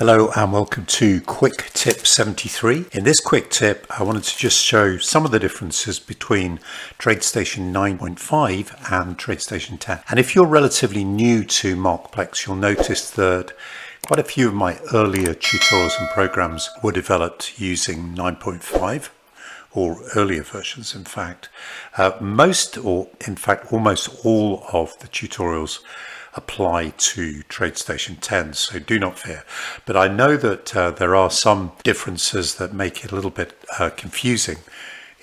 Hello and welcome to Quick Tip 73. In this quick tip, I wanted to just show some of the differences between TradeStation 9.5 and TradeStation 10. And if you're relatively new to Marketplace, you'll notice that quite a few of my earlier tutorials and programs were developed using 9.5 or earlier versions. In fact, almost all of the tutorials apply to TradeStation 10, so do not fear. But I know that there are some differences that make it a little bit confusing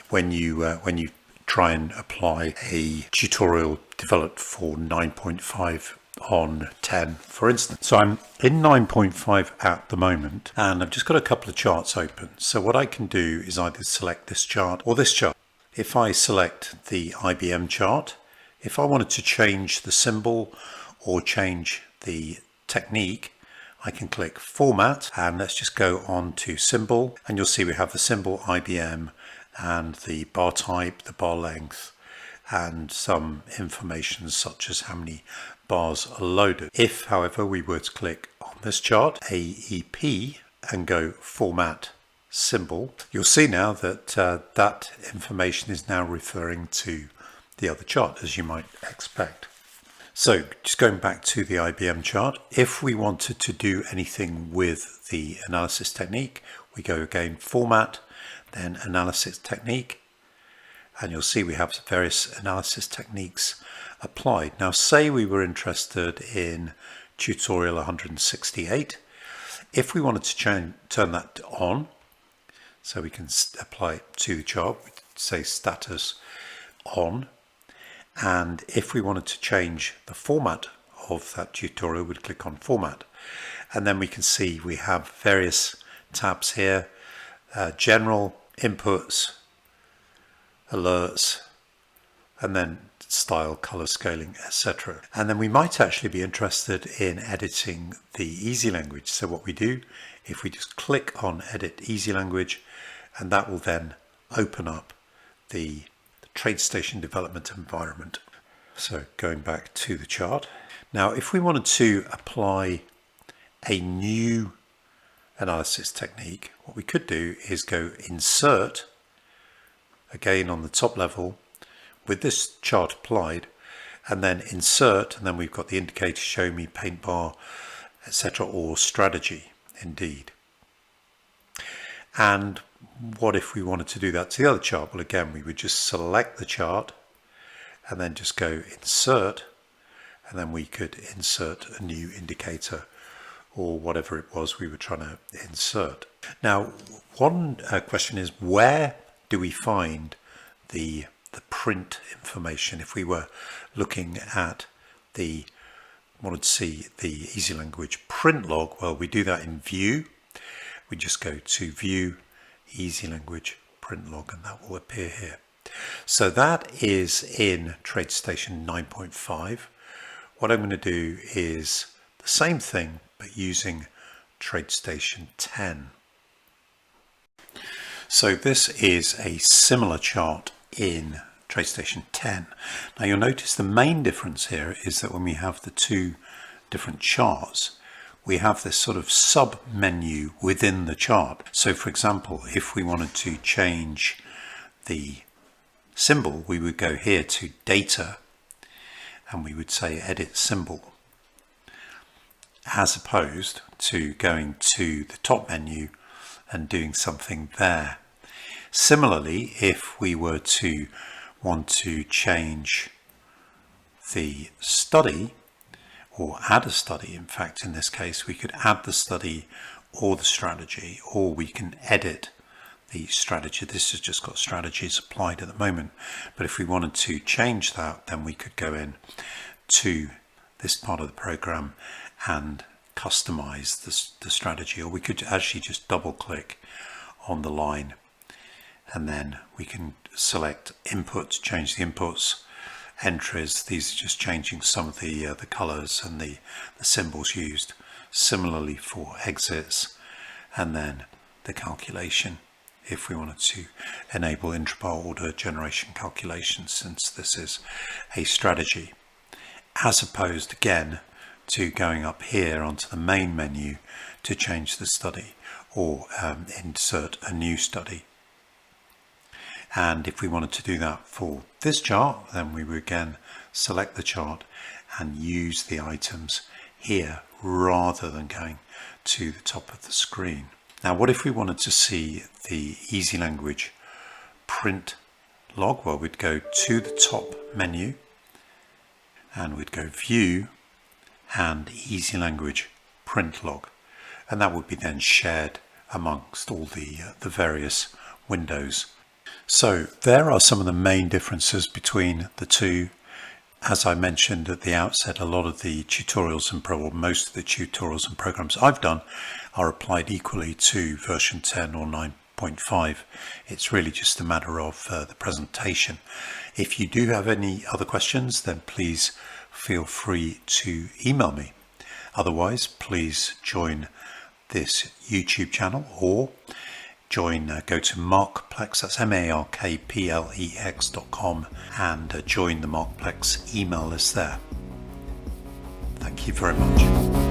when you try and apply a tutorial developed for 9.5 on 10, for instance. So I'm in 9.5 at the moment, and I've just got a couple of charts open. So what I can do is either select this chart or this chart. If I select the IBM chart, if I wanted to change the symbol or change the technique, I can click Format, and let's just go on to Symbol, and you'll see we have the symbol IBM and the bar type, the bar length, and some information such as how many bars are loaded. If, however, we were to click on this chart, AEP, and go Format Symbol, you'll see now that that information is now referring to the other chart, as you might expect. So just going back to the IBM chart, if we wanted to do anything with the analysis technique, we go again Format, then Analysis Technique, and you'll see we have various analysis techniques applied. Now say we were interested in tutorial 168. If we wanted to turn that on, so we can apply it to the chart, we say status on. And if we wanted to change the format of that tutorial, we'd click on Format. And then we can see we have various tabs here, General, Inputs, Alerts, and then Style, Color Scaling, etc. And then we might actually be interested in editing the EasyLanguage. So what we do, if we just click on Edit EasyLanguage, and that will then open up the TradeStation development environment. So going back to the chart. Now, if we wanted to apply a new analysis technique, what we could do is go Insert, again on the top level, with this chart applied, and then Insert, and then we've got the indicator, Show Me, Paint Bar, etc., or Strategy, indeed. And what if we wanted to do that to the other chart? Well, again, we would just select the chart and then just go Insert, and then we could insert a new indicator or whatever it was we were trying to insert. Now, one question is, where do we find the print information? If we were looking at wanted to see the EasyLanguage print log, well, we do that in View. We just go to View, EasyLanguage print log, and that will appear here. So that is in TradeStation 9.5. What I'm going to do is the same thing, but using TradeStation 10. So this is a similar chart in TradeStation 10. Now you'll notice the main difference here is that when we have the two different charts, we have this sort of sub menu within the chart. So for example, if we wanted to change the symbol, we would go here to Data and we would say Edit Symbol, as opposed to going to the top menu and doing something there. Similarly, if we were to want to change the study, or add a study, in fact in this case we could add the study or the strategy, or we can edit the strategy. This has just got strategies applied at the moment, but if we wanted to change that, then we could go in to this part of the program and customize the strategy, or we could actually just double click on the line and then we can select inputs, change the inputs, entries. These are just changing some of the colors and the symbols used. Similarly for exits, and then the calculation if we wanted to enable intrabar order generation calculations, since this is a strategy, as opposed again to going up here onto the main menu to change the study or insert a new study. And if we wanted to do that for this chart, then we would again select the chart and use the items here rather than going to the top of the screen. Now, what if we wanted to see the EasyLanguage print log? Well, we'd go to the top menu and we'd go View and EasyLanguage print log, and that would be then shared amongst all the various windows. So there are some of the main differences between the two. As I mentioned at the outset, a lot of the tutorials and most of the tutorials and programs I've done are applied equally to version 10 or 9.5. It's really just a matter of the presentation. If you do have any other questions, then please feel free to email me. Otherwise, please join this YouTube channel or go to Markplex, that's markplex.com, and join the Markplex email list there. Thank you very much.